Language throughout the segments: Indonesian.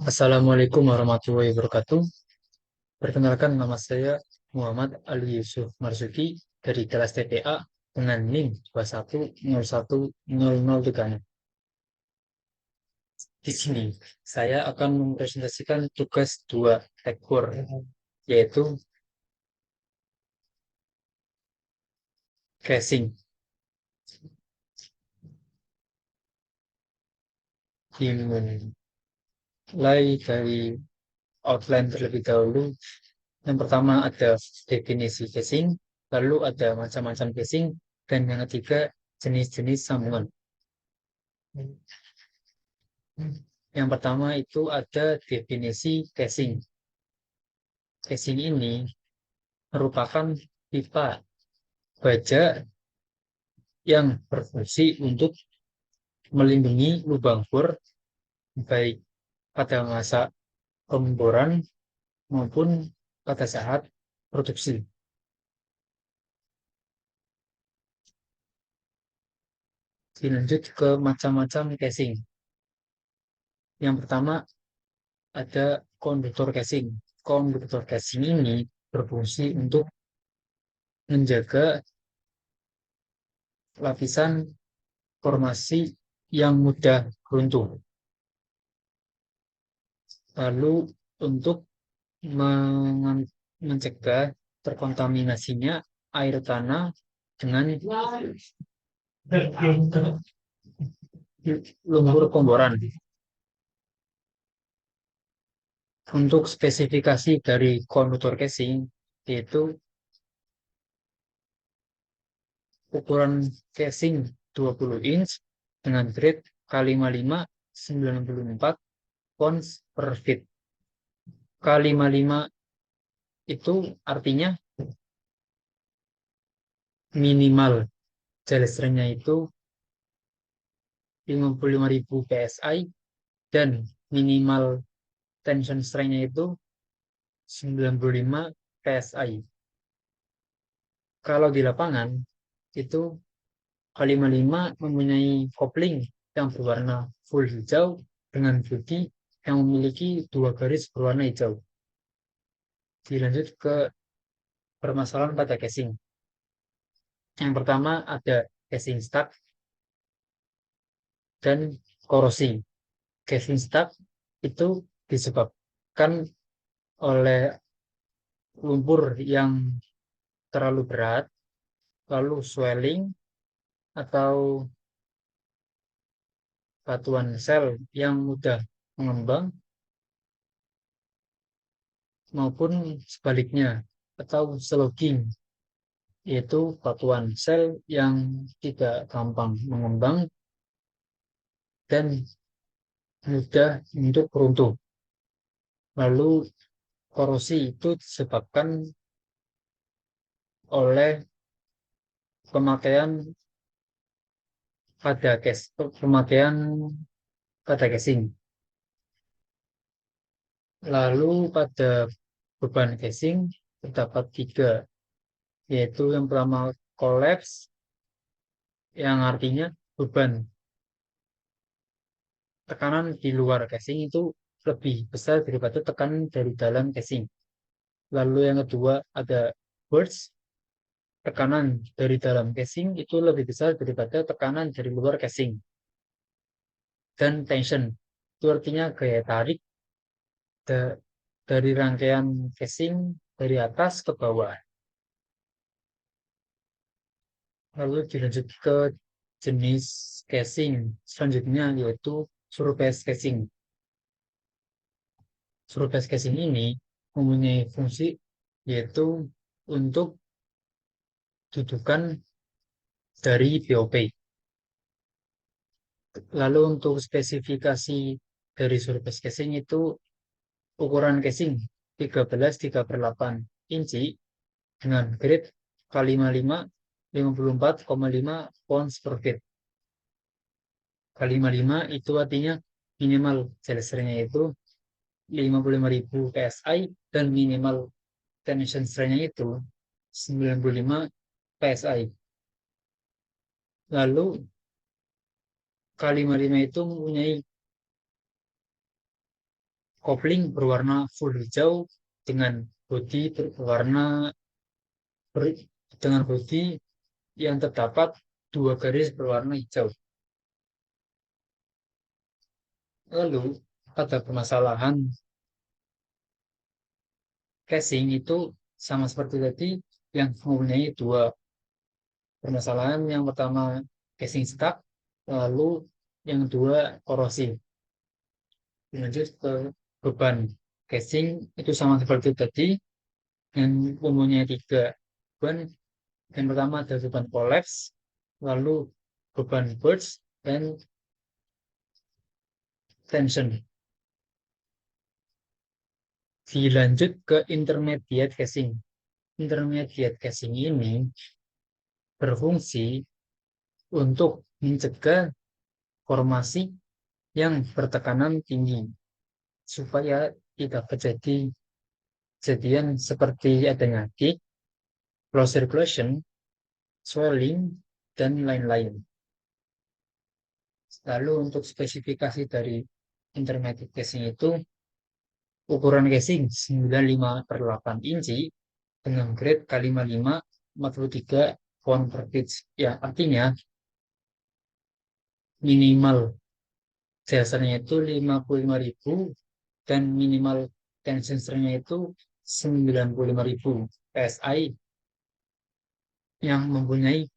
Assalamualaikum warahmatullahi wabarakatuh. Perkenalkan, nama saya Muhammad Ali Yusuf Marzuki dari kelas TPA dengan NIM 21010036. Di sini saya akan mempresentasikan tugas 2 ekor, yaitu casing. Dimulai dari outline terlebih dahulu. Yang pertama ada definisi casing, lalu ada macam-macam casing, dan yang ketiga jenis-jenis sambungan. Yang pertama itu ada definisi casing. Casing ini merupakan pipa baja yang berfungsi untuk melindungi lubang bor baik pada masa pemboran maupun pada saat produksi. Dilanjut ke macam-macam casing. Yang pertama ada konduktor casing. Konduktor casing ini berfungsi untuk menjaga lapisan formasi yang mudah runtuh. Lalu untuk mencegah terkontaminasinya air tanah dengan lumpur pemboran. Untuk spesifikasi dari konduktor casing yaitu ukuran casing 20 inch dengan grade K55 94 pounds per feet. K55 itu artinya minimal gel strength-nya itu 55.000 PSI dan minimal tension strength-nya itu 95 PSI. Kalau di lapangan itu K55 mempunyai kopling yang berwarna full hijau dengan bodi yang memiliki 2 garis berwarna hijau. Dilanjut ke permasalahan pada casing. Yang pertama ada casing stuck dan korosi. Casing stuck itu disebabkan oleh lumpur yang terlalu berat, lalu swelling atau batuan sel yang mudah mengembang, maupun sebaliknya atau slogging, yaitu batuan sel yang tidak gampang mengembang dan mudah untuk runtuh. Lalu korosi itu disebabkan oleh pemakaian pemakaian pada casing. Lalu pada beban casing terdapat 3, yaitu yang pertama collapse, yang artinya beban tekanan di luar casing itu lebih besar daripada tekanan dari dalam casing. Lalu yang kedua ada burst, tekanan dari dalam casing itu lebih besar daripada tekanan dari luar casing. Dan tension, itu artinya gaya tarik dari rangkaian casing dari atas ke bawah. Lalu dilanjut ke jenis casing selanjutnya yaitu surface casing. Surface casing ini mempunyai fungsi yaitu untuk dudukan dari BOP. Lalu untuk spesifikasi dari surface casing itu ukuran casing 13/8 inci dengan grade K55 54,5 pounds per feet. K55 itu artinya minimal gel strength-nya itu 55.000 PSI dan minimal tension strength-nya itu 95 PSI. Lalu K55 itu mempunyai kopling berwarna full hijau dengan bodi dengan bodi yang terdapat dua garis berwarna hijau. Lalu pada permasalahan casing itu sama seperti tadi yang mempunyai dua permasalahan. Yang pertama casing stuck, lalu yang kedua korosi. Lanjut ke beban casing itu sama seperti tadi yang mempunyai tiga beban. Yang pertama ada beban collapse, lalu beban burst, dan tension. Dilanjut ke intermediate casing. Intermediate casing ini berfungsi untuk mencegah formasi yang bertekanan tinggi supaya tidak terjadi kejadian seperti adanya kick, low circulation, swelling, dan lain-lain. Lalu untuk spesifikasi dari intermediate casing itu, ukuran casing 95/8 inci dengan grade K55 43 pound per pitch. Ya, artinya minimal dasarnya itu 55.000 dan minimal tension strength-nya itu 95.000 PSI yang mempunyai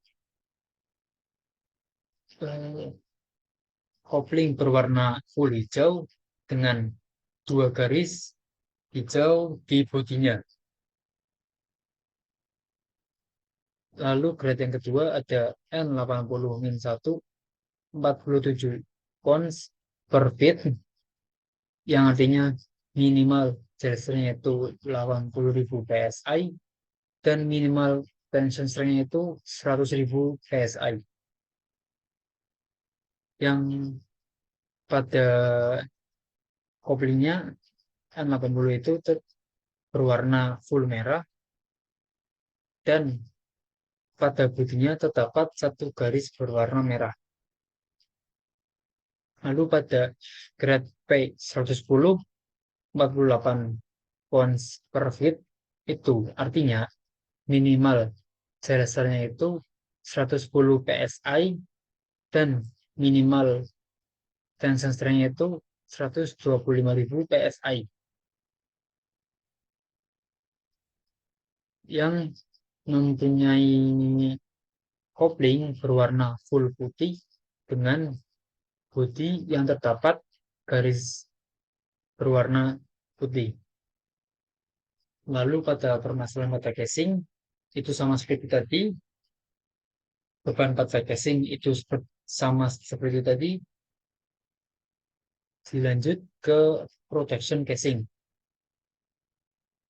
kopling berwarna full hijau dengan dua garis hijau di bodinya. Lalu grade yang kedua ada N80-1 47 pounds per feet yang artinya minimal jalurnya itu 80.000 PSI dan minimal tension strength itu 100.000 PSI. Yang pada koplingnya N80 itu berwarna full merah dan pada bodinya terdapat satu garis berwarna merah. Lalu pada grade P110 48 pounds per feet itu artinya minimal dasarnya itu 110 PSI dan minimal tension strength itu 125.000 PSI. Yang mempunyai kopling berwarna full putih dengan bodi yang terdapat garis berwarna putih. Lalu pada permasalahan pada casing itu sama seperti tadi, beban pada casing itu sama seperti tadi. Dilanjut ke protection casing.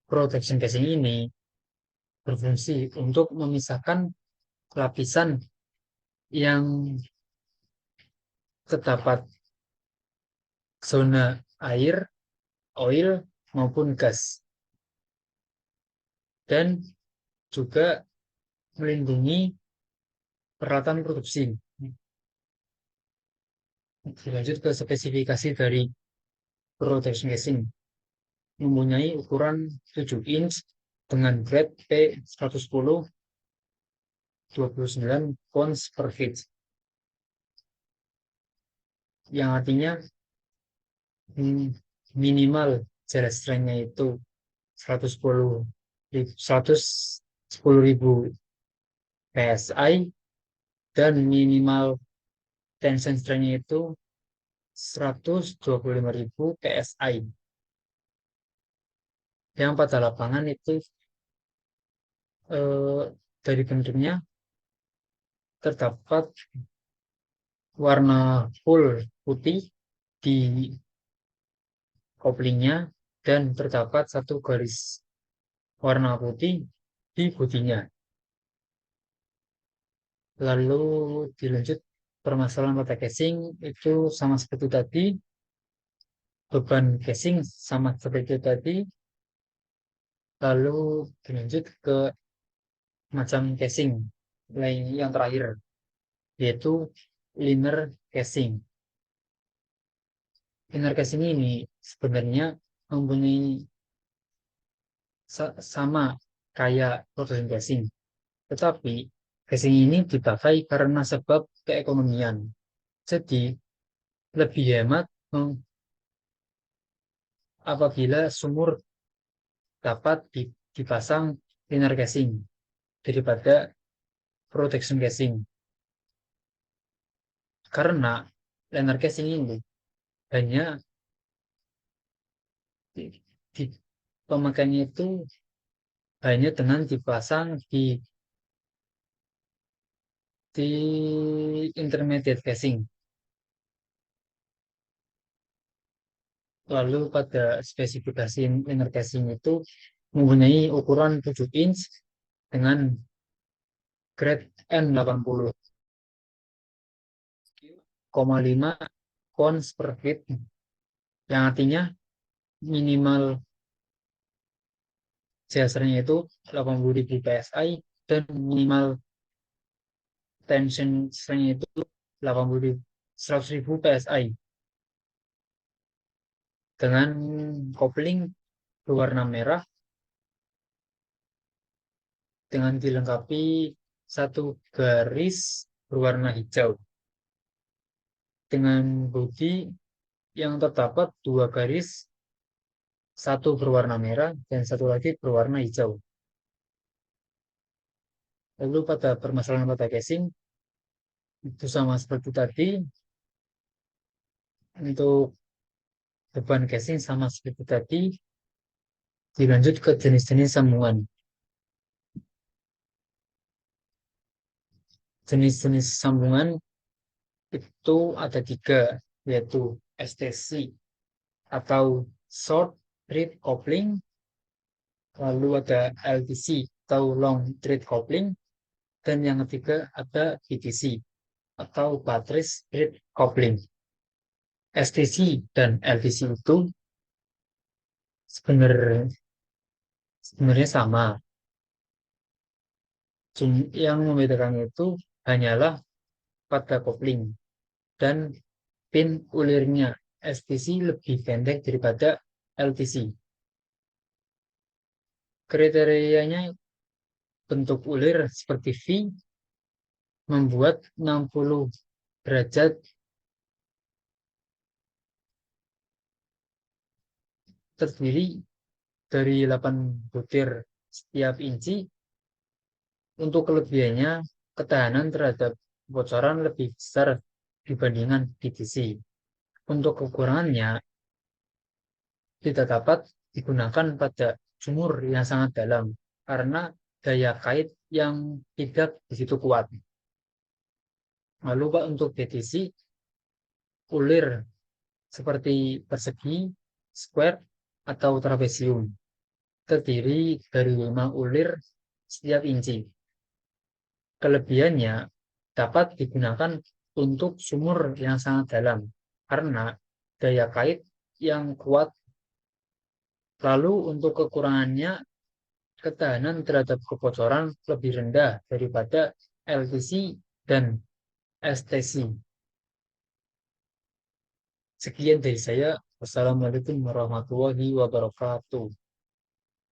Protection casing ini berfungsi untuk memisahkan lapisan yang terdapat zona air, oil, maupun gas. Dan juga melindungi peralatan produksi. Dilanjut ke spesifikasi dari protection casing. Mempunyai ukuran 7 inch dengan grade P110 29 pounds per feet. Yang artinya minimal jarak strength-nya itu 110.000 PSI dan minimal tension strength-nya itu 125.000 PSI. Yang pada lapangan itu dari bentuknya terdapat warna full putih di koplingnya dan terdapat satu garis warna putih di bodinya. Lalu dilanjut permasalahan pada casing itu sama seperti tadi, beban casing sama seperti tadi. Lalu dilanjut ke macam casing lain yang terakhir, yaitu liner casing. Inner casing ini sebenarnya mempunyai sama kayak fluorescent casing, tetapi casing ini dipakai karena sebab keekonomian. Jadi lebih hemat apabila sumur dapat dipasang inner casing daripada protection casing. Karena inner casing ini hanya di pemakaiannya itu hanya dengan dipasang di intermediate casing. Lalu pada spesifikasi inner casing itu mempunyai ukuran 7 inch dengan grade N80,5 pounds per feet, yang artinya minimal CSR-nya itu 80.000 PSI dan minimal tension strength itu 100.000 PSI dengan kopling berwarna merah dengan dilengkapi satu garis berwarna hijau dengan bodi yang terdapat dua garis, satu berwarna merah dan satu lagi berwarna hijau. Lalu pada permasalahan pada casing itu sama seperti tadi, untuk beban casing sama seperti tadi, dilanjut ke jenis-jenis sambungan. Jenis-jenis sambungan itu ada 3, yaitu STC atau short thread coupling, lalu ada LTC atau long thread coupling, dan yang ketiga ada BTC atau buttress thread coupling. STC dan LTC itu sebenarnya sama. Yang membedakan itu hanyalah pada kopling dan pin ulirnya. STC lebih pendek daripada LTC. Kriterianya bentuk ulir seperti V, membuat 60 derajat terdiri dari 8 butir setiap inci. Untuk kelebihannya, ketahanan terhadap bocoran lebih besar dibandingkan PTC. Untuk kekurangannya, tidak dapat digunakan pada sumur yang sangat dalam karena daya kait yang tidak begitu kuat. Lalu Pak, untuk PTC, ulir seperti persegi, square, atau trapesium terdiri dari 5 ulir setiap inci. Kelebihannya dapat digunakan untuk sumur yang sangat dalam karena daya kait yang kuat. Lalu untuk kekurangannya, ketahanan terhadap kebocoran lebih rendah daripada LTC dan STC. Sekian dari saya. Wassalamualaikum warahmatullahi wabarakatuh.